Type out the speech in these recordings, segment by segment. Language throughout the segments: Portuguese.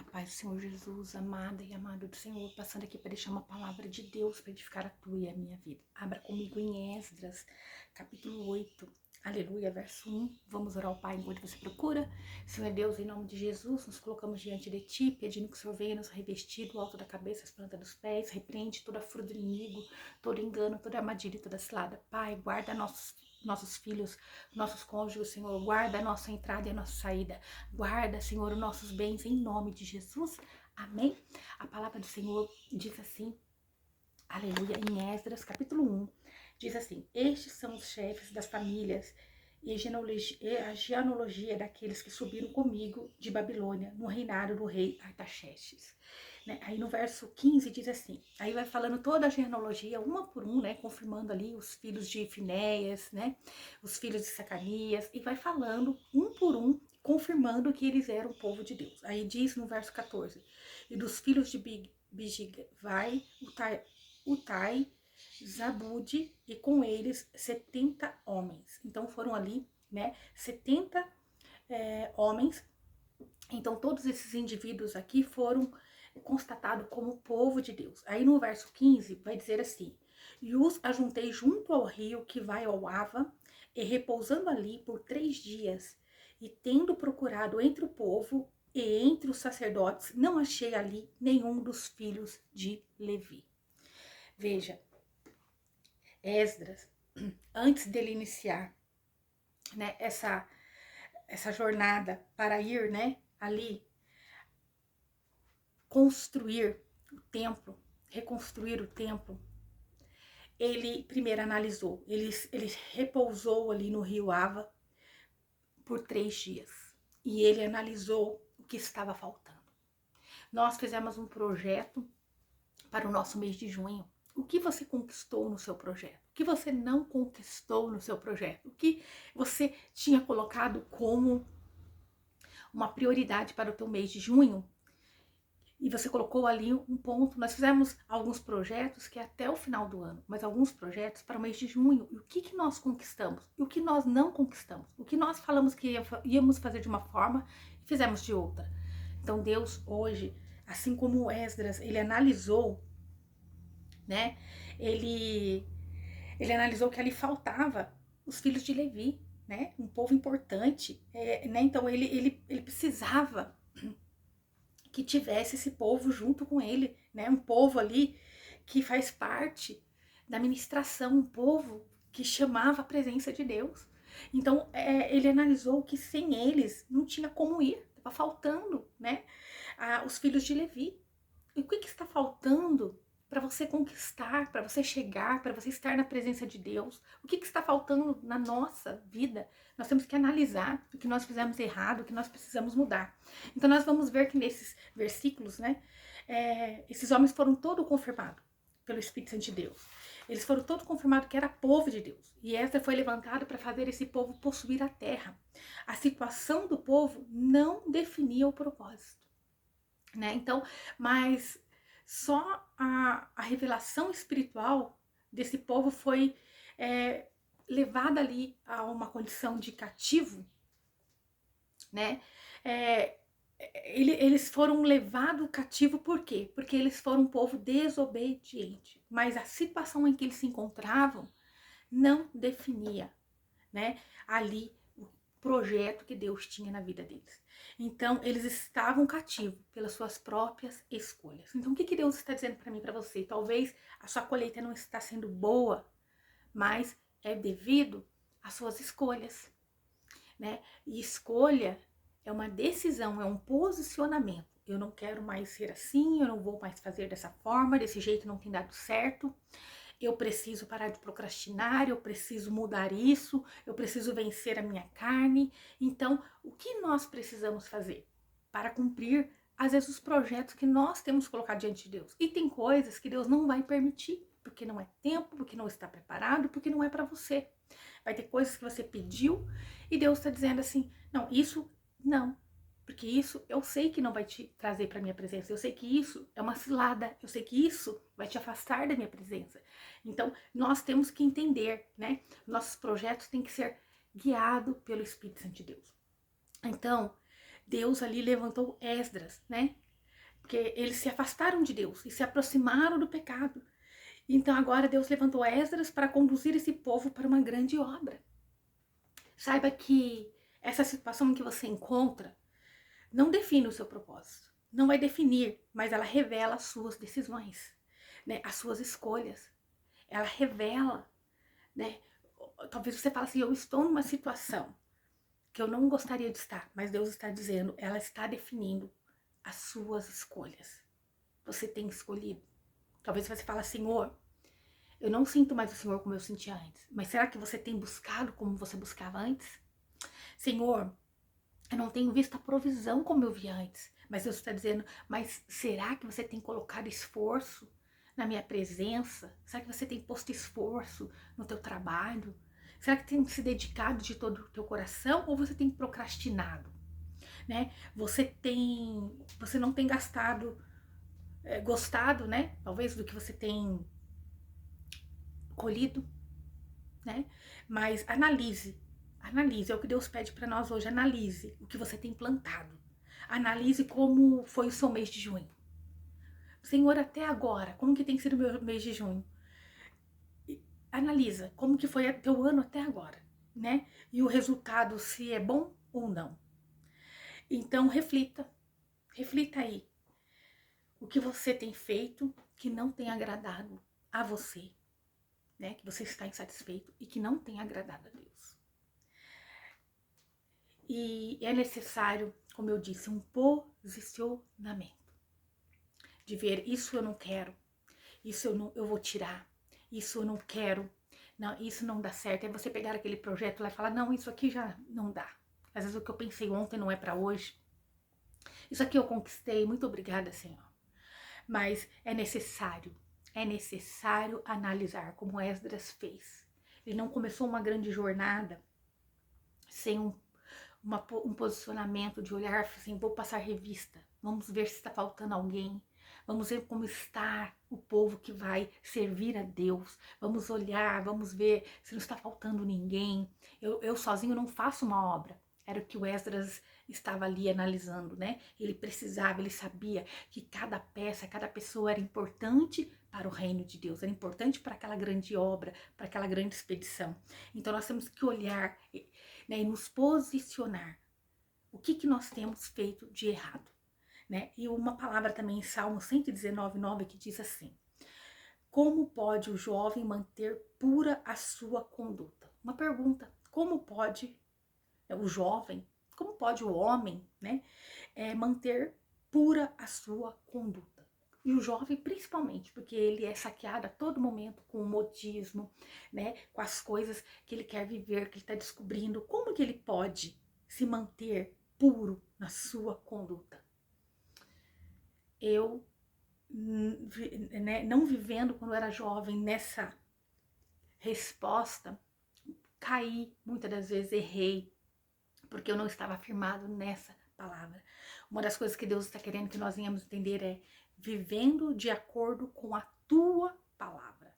A paz do Senhor Jesus, amada e amado do Senhor, passando aqui para deixar uma palavra de Deus para edificar a tua e a minha vida. Abra comigo em Esdras, capítulo 8, aleluia, verso 1. Vamos orar ao Pai enquanto você procura. Senhor Deus, em nome de Jesus, nos colocamos diante de Ti, pedindo que o Senhor venha nos revestir do alto da cabeça, as plantas dos pés, repreende toda a fúria do inimigo, todo engano, toda armadilha e toda cilada. Pai, guarda nossos filhos, nossos cônjuges, Senhor, guarda a nossa entrada e a nossa saída, guarda, Senhor, os nossos bens em nome de Jesus, amém? A palavra do Senhor diz assim, aleluia, em Esdras, capítulo 1, diz assim: estes são os chefes das famílias e a genealogia daqueles que subiram comigo de Babilônia, no reinado do rei Artaxerxes. Né? Aí no verso 15 diz assim, aí vai falando toda a genealogia, uma por um, né? Confirmando ali os filhos de Finéias, né? Os filhos de Zacarias, e vai falando um por um, confirmando que eles eram o povo de Deus. Aí diz no verso 14, e dos filhos de Bigvai, Utai, Zabude, e com eles 70 homens. Então foram ali, né, 70 homens. Então todos esses indivíduos aqui foram constatados como povo de Deus. Aí no verso 15 vai dizer assim: e os ajuntei junto ao rio que vai ao Ava, e repousando ali por 3 dias, e tendo procurado entre o povo e entre os sacerdotes, não achei ali nenhum dos filhos de Levi. Veja, Esdras, antes dele iniciar, né, essa jornada para ir, né, ali construir o templo, reconstruir o templo, ele primeiro analisou, ele repousou ali no rio Ava por 3 dias e ele analisou o que estava faltando. Nós fizemos um projeto para o nosso mês de junho. O que você conquistou no seu projeto? O que você não conquistou no seu projeto? O que você tinha colocado como uma prioridade para o teu mês de junho? E você colocou ali um ponto. Nós fizemos alguns projetos que é até o final do ano, mas alguns projetos para o mês de junho. E o que nós conquistamos? E o que nós não conquistamos? O que nós falamos que íamos fazer de uma forma e fizemos de outra. Então Deus hoje, assim como Esdras, ele analisou, né? Ele analisou que ali faltava os filhos de Levi, né? Um povo importante, né? Então ele precisava que tivesse esse povo junto com ele, né? Um povo ali que faz parte da ministração, um povo que chamava a presença de Deus. Então ele analisou que sem eles não tinha como ir, estava faltando, né? Os filhos de Levi. E o que está faltando para você conquistar, para você chegar, para você estar na presença de Deus? O que está faltando na nossa vida? Nós temos que analisar o que nós fizemos errado, o que nós precisamos mudar. Então nós vamos ver que nesses versículos, né, esses homens foram todos confirmados pelo Espírito Santo de Deus. Eles foram todos confirmados que era povo de Deus. E essa foi levantada para fazer esse povo possuir a terra. A situação do povo não definia o propósito. Né? Então, mas só a revelação espiritual desse povo foi levada ali a uma condição de cativo, né? Eles foram levados cativo por quê? Porque eles foram um povo desobediente, mas a situação em que eles se encontravam não definia, né, ali o projeto que Deus tinha na vida deles. Então, eles estavam cativos pelas suas próprias escolhas. Então, o que Deus está dizendo para mim e para você? Talvez a sua colheita não está sendo boa, mas é devido às suas escolhas, né? E escolha é uma decisão, é um posicionamento. Eu não quero mais ser assim, eu não vou mais fazer dessa forma, desse jeito não tem dado certo. Eu preciso parar de procrastinar, eu preciso mudar isso, eu preciso vencer a minha carne. Então, o que nós precisamos fazer para cumprir, às vezes, os projetos que nós temos colocado diante de Deus? E tem coisas que Deus não vai permitir, porque não é tempo, porque não está preparado, porque não é para você. Vai ter coisas que você pediu e Deus está dizendo assim, não, isso não. Porque isso eu sei que não vai te trazer para minha presença. Eu sei que isso é uma cilada. Eu sei que isso vai te afastar da minha presença. Então, nós temos que entender, né? Nossos projetos têm que ser guiados pelo Espírito Santo de Deus. Então, Deus ali levantou Esdras, né? porque eles se afastaram de Deus e se aproximaram do pecado. Então agora Deus levantou Esdras para conduzir esse povo para uma grande obra. Saiba que essa situação que você encontra não define o seu propósito. Não vai definir, mas ela revela as suas decisões, né? As suas escolhas. Ela revela, né? Talvez você fale assim, eu estou numa situação que eu não gostaria de estar, mas Deus está dizendo, ela está definindo as suas escolhas. Você tem escolhido. Talvez você fale, Senhor, eu não sinto mais o Senhor como eu sentia antes, mas será que você tem buscado como você buscava antes? Senhor, eu não tenho visto a provisão como eu via antes, mas Deus está dizendo, mas será que você tem colocado esforço na minha presença? Será que você tem posto esforço no teu trabalho? Será que tem se dedicado de todo o teu coração ou você tem procrastinado? Né? Você não tem gostado, né? Talvez do que você tem colhido, né? Mas analise, é o que Deus pede para nós hoje, analise o que você tem plantado. Analise como foi o seu mês de junho. Senhor, até agora, como que tem sido o meu mês de junho? Analisa como que foi o teu ano até agora, né? E o resultado, se é bom ou não. Então, reflita aí. O que você tem feito que não tem agradado a você, né? Que você está insatisfeito e que não tem agradado a Deus. E é necessário, como eu disse, um posicionamento. De ver, isso eu não quero, isso eu vou tirar, isso eu não quero, não, isso não dá certo. É você pegar aquele projeto lá e falar, não, isso aqui já não dá. Às vezes o que eu pensei ontem não é para hoje. Isso aqui eu conquistei, muito obrigada, Senhor. Mas é necessário analisar, como Esdras fez. Ele não começou uma grande jornada sem um posicionamento de olhar assim, vou passar revista, vamos ver se está faltando alguém, vamos ver como está o povo que vai servir a Deus, vamos olhar, vamos ver se não está faltando ninguém. Eu sozinho não faço uma obra. Era o que o Esdras estava ali analisando, né? Ele precisava, ele sabia que cada peça, cada pessoa era importante para o reino de Deus, era importante para aquela grande obra, para aquela grande expedição. Então nós temos que olhar, né, e nos posicionar. O que nós temos feito de errado, né? E uma palavra também em Salmo 119:9 que diz assim: como pode o jovem manter pura a sua conduta? Uma pergunta: como pode o jovem, como pode o homem, né, manter pura a sua conduta? E o jovem principalmente, porque ele é saqueado a todo momento com o modismo, né, com as coisas que ele quer viver, que ele está descobrindo. Como que ele pode se manter puro na sua conduta? Eu, né, não vivendo quando eu era jovem nessa resposta, caí, muitas das vezes errei, porque eu não estava afirmado nessa palavra. Uma das coisas que Deus está querendo que nós venhamos entender é vivendo de acordo com a tua palavra,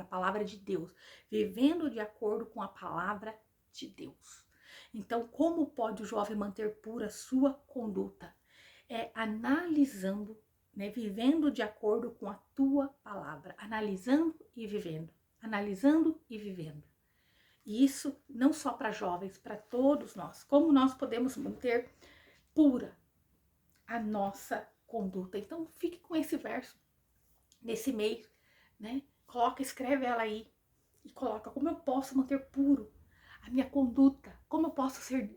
a palavra de Deus, vivendo de acordo com a palavra de Deus. Então, como pode o jovem manter pura sua conduta? É analisando, né, vivendo de acordo com a tua palavra, analisando e vivendo, analisando e vivendo. E isso não só para jovens, para todos nós. Como nós podemos manter pura a nossa conduta? Então fique com esse verso nesse mês, né? Escreve ela aí e coloca como eu posso manter puro a minha conduta, como eu posso ser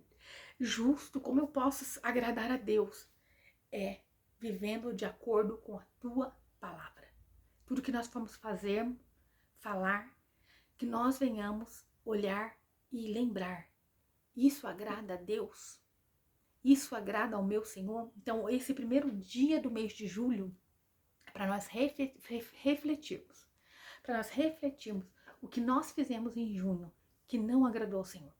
justo, como eu posso agradar a Deus. É vivendo de acordo com a tua palavra. Tudo que nós vamos fazer, falar, que nós venhamos olhar e lembrar. Isso agrada a Deus? Isso agrada ao meu Senhor? Então, esse primeiro dia do mês de julho, para nós refletirmos. Para nós refletirmos o que nós fizemos em junho que não agradou ao Senhor.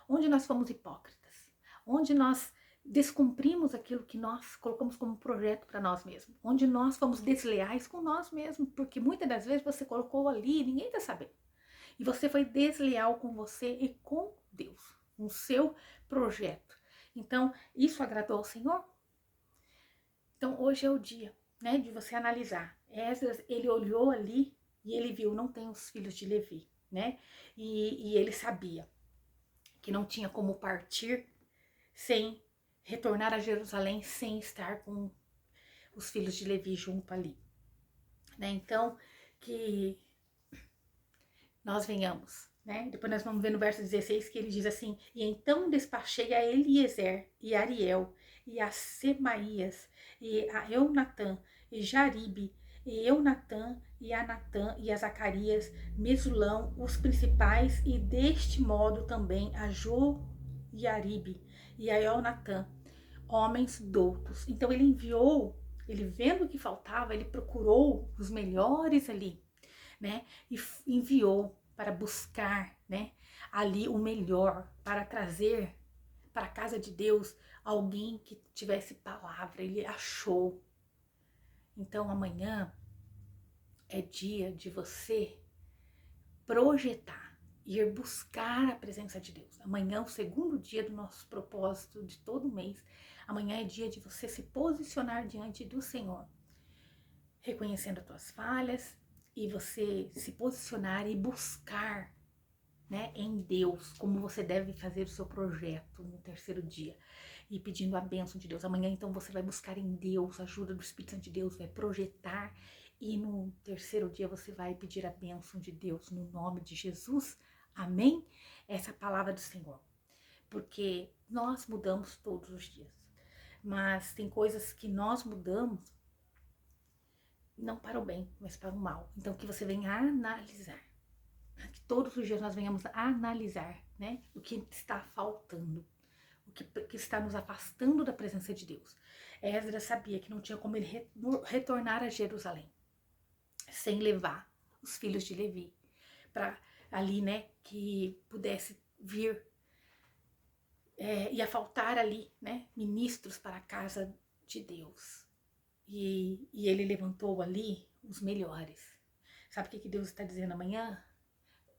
Onde nós fomos hipócritas. Onde nós descumprimos aquilo que nós colocamos como projeto para nós mesmos. Onde nós fomos desleais com nós mesmos. Porque muitas das vezes você colocou ali e ninguém está sabendo. E você foi desleal com você e com Deus, com o seu projeto. Então, isso agradou ao Senhor? Então hoje é o dia, né, de você analisar. Esdras, ele olhou ali e ele viu, não tem os filhos de Levi, né? E ele sabia que não tinha como partir sem retornar a Jerusalém sem estar com os filhos de Levi junto ali, né? Então, que nós venhamos, né? Depois nós vamos ver no verso 16 que ele diz assim: e então despachei a Eliezer e a Ariel e a Semaías e a Eunatã e Jaribe e Eunatã e a Natã e a Zacarias, Mesulão, os principais, e deste modo também a Joiaribe e a Eunatã, homens doutos. Então ele enviou, ele vendo o que faltava, ele procurou os melhores ali, né? E enviou para buscar, né, ali o melhor, para trazer para a casa de Deus alguém que tivesse palavra. Ele achou. Então amanhã é dia de você projetar, ir buscar a presença de Deus. Amanhã é o segundo dia do nosso propósito de todo mês. Amanhã é dia de você se posicionar diante do Senhor, reconhecendo as tuas falhas, e você se posicionar e buscar, né, em Deus, como você deve fazer o seu projeto no terceiro dia, e pedindo a bênção de Deus. Amanhã, então, você vai buscar em Deus a ajuda do Espírito Santo de Deus, vai projetar, e no terceiro dia você vai pedir a bênção de Deus no nome de Jesus. Amém? Essa é a palavra do Senhor. Porque nós mudamos todos os dias, mas tem coisas que nós mudamos não para o bem, mas para o mal. Então, que você venha analisar, que todos os dias nós venhamos analisar, né, o que está faltando, o que está nos afastando da presença de Deus. Esdras sabia que não tinha como ele retornar a Jerusalém sem levar os filhos de Levi para ali, né, que pudesse vir, ia faltar ali, né, ministros para a casa de Deus. E ele levantou ali os melhores. Sabe o que Deus está dizendo amanhã?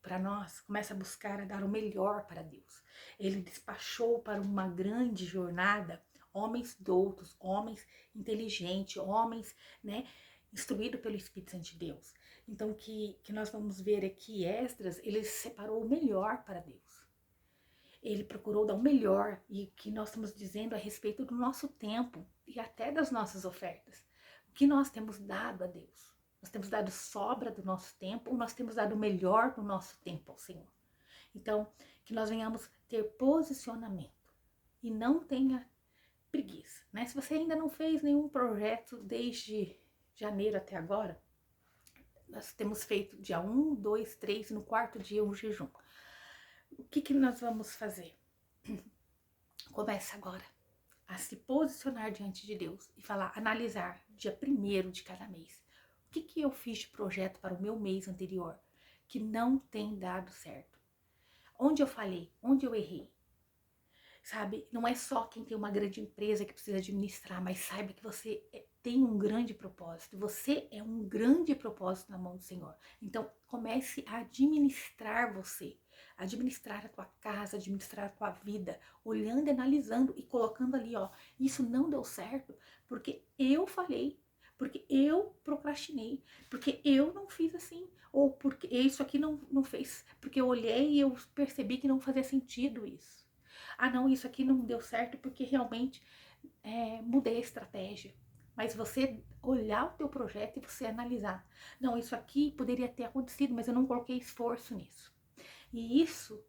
Para nós, começa a buscar a dar o melhor para Deus. Ele despachou para uma grande jornada homens doutos, homens inteligentes, homens, né, instruídos pelo Espírito Santo de Deus. Então, que nós vamos ver aqui, Esdras, ele separou o melhor para Deus. Ele procurou dar o melhor, e que nós estamos dizendo a respeito do nosso tempo e até das nossas ofertas. O que nós temos dado a Deus? Nós temos dado sobra do nosso tempo, ou nós temos dado o melhor do nosso tempo ao Senhor? Então, que nós venhamos ter posicionamento e não tenha preguiça, né? Se você ainda não fez nenhum projeto desde janeiro até agora, nós temos feito dia 1, 2, 3, no quarto dia um jejum. O que nós vamos fazer? Começa agora a se posicionar diante de Deus e falar, analisar dia 1º de cada mês. O que eu fiz de projeto para o meu mês anterior que não tem dado certo? Onde eu falhei? Onde eu errei? Sabe, não é só quem tem uma grande empresa que precisa administrar, mas saiba que você tem um grande propósito. Você é um grande propósito na mão do Senhor. Então, comece a administrar você, administrar a tua casa, administrar a tua vida, olhando, analisando e colocando ali, ó, isso não deu certo porque eu falhei, porque eu procrastinei, porque eu não fiz assim, ou porque isso aqui não fez, porque eu olhei e eu percebi que não fazia sentido isso. Ah, não, isso aqui não deu certo porque realmente mudei a estratégia. Mas você olhar o teu projeto e você analisar. Não, isso aqui poderia ter acontecido, mas eu não coloquei esforço nisso. E isso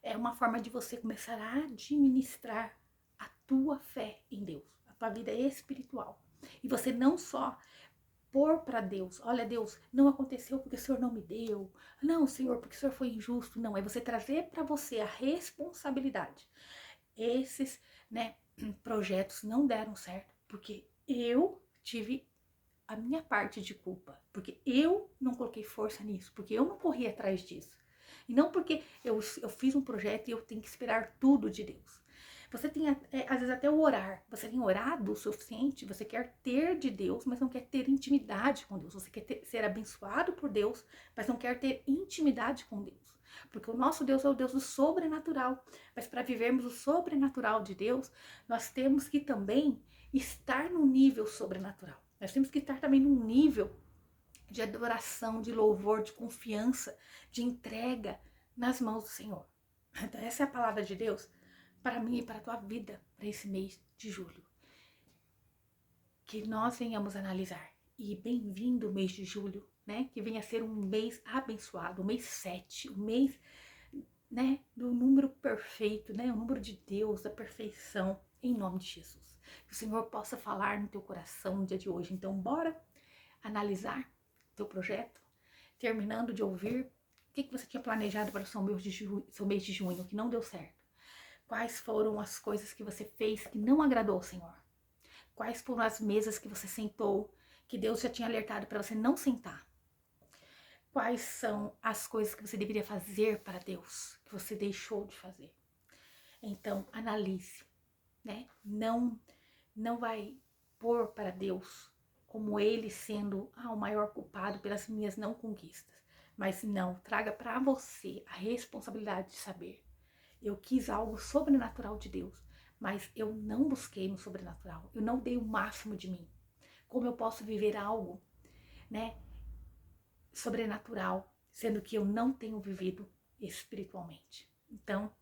é uma forma de você começar a administrar a tua fé em Deus, a tua vida espiritual. E você não só pôr para Deus, olha Deus, não aconteceu porque o Senhor não me deu, não Senhor, porque o Senhor foi injusto, não, é você trazer para você a responsabilidade. Esses, né, projetos não deram certo porque eu tive a minha parte de culpa, porque eu não coloquei força nisso, porque eu não corri atrás disso, e não porque eu fiz um projeto e eu tenho que esperar tudo de Deus. Você tem, às vezes, até o orar. Você tem orado o suficiente, você quer ter de Deus, mas não quer ter intimidade com Deus. Você quer ser abençoado por Deus, mas não quer ter intimidade com Deus. Porque o nosso Deus é o Deus do sobrenatural. Mas para vivermos o sobrenatural de Deus, nós temos que também estar no nível sobrenatural. Nós temos que estar também num nível de adoração, de louvor, de confiança, de entrega nas mãos do Senhor. Então, essa é a palavra de Deus para mim e para a tua vida, para esse mês de julho. Que nós venhamos analisar. E bem-vindo o mês de julho, né? Que venha a ser um mês abençoado, o mês 7, o mês, né, do número perfeito, né? O número de Deus, da perfeição, em nome de Jesus. Que o Senhor possa falar no teu coração no dia de hoje. Então, bora analisar teu projeto, terminando de ouvir o que você tinha planejado para o seu mês de junho, que não deu certo. Quais foram as coisas que você fez que não agradou ao Senhor? Quais foram as mesas que você sentou, que Deus já tinha alertado para você não sentar? Quais são as coisas que você deveria fazer para Deus, que você deixou de fazer? Então, analise, né? Não vai pôr para Deus como Ele sendo o maior culpado pelas minhas não conquistas. Mas não, traga para você a responsabilidade de saber. Eu quis algo sobrenatural de Deus, mas eu não busquei no sobrenatural. Eu não dei o máximo de mim. Como eu posso viver algo, né, sobrenatural, sendo que eu não tenho vivido espiritualmente? Então,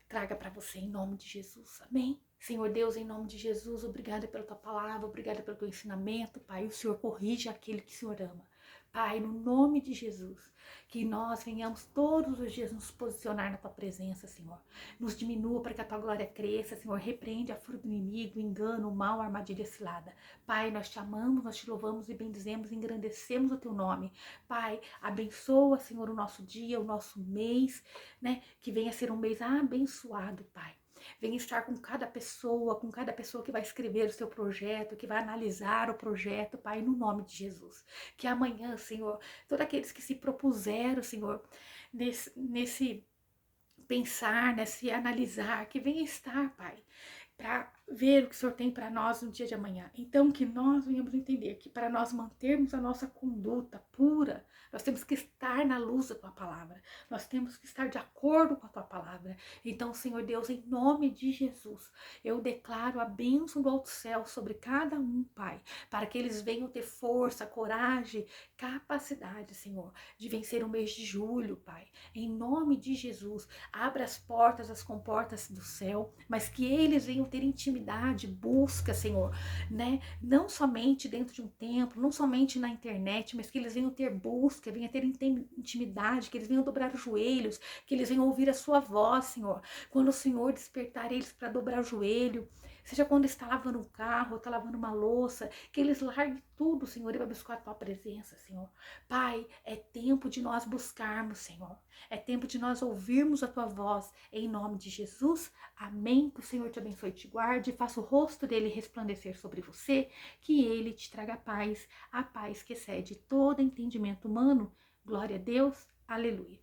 traga para você em nome de Jesus, amém? Senhor Deus, em nome de Jesus, obrigada pela tua palavra, obrigada pelo teu ensinamento, Pai. O Senhor corrige aquele que o Senhor ama. Pai, no nome de Jesus, que nós venhamos todos os dias nos posicionar na tua presença, Senhor. Nos diminua para que a tua glória cresça, Senhor. Repreende a fúria do inimigo, o engano, o mal, a armadilha cilada. Pai, nós te amamos, nós te louvamos e bendizemos, engrandecemos o teu nome. Pai, abençoa, Senhor, o nosso dia, o nosso mês, né? Que venha ser um mês abençoado, Pai. Venha estar com cada pessoa que vai escrever o seu projeto, que vai analisar o projeto, Pai, no nome de Jesus. Que amanhã, Senhor, todos aqueles que se propuseram, Senhor, nesse pensar, nesse analisar, que venha estar, Pai, para ver o que o Senhor tem para nós no dia de amanhã. Então, que nós venhamos entender que para nós mantermos a nossa conduta pura, nós temos que estar na luz da tua palavra. Nós temos que estar de acordo com a tua palavra. Então, Senhor Deus, em nome de Jesus, eu declaro a bênção do alto céu sobre cada um, Pai, para que eles venham ter força, coragem, capacidade, Senhor, de vencer o mês de julho, Pai. Em nome de Jesus, abra as portas, as comportas do céu, mas que eles venham ter intimidade, busca, Senhor, né? Não somente dentro de um templo, não somente na internet, mas que eles venham ter busca, venham ter intimidade, que eles venham dobrar os joelhos, que eles venham ouvir a sua voz, Senhor. Quando o Senhor despertar eles para dobrar o joelho, seja quando está lavando um carro, está lavando uma louça, que eles larguem tudo, Senhor, e vai buscar a tua presença, Senhor. Pai, é tempo de nós buscarmos, Senhor. É tempo de nós ouvirmos a tua voz, em nome de Jesus. Amém. Que o Senhor te abençoe e te guarde, faça o rosto dele resplandecer sobre você, que ele te traga paz, a paz que excede todo entendimento humano. Glória a Deus. Aleluia.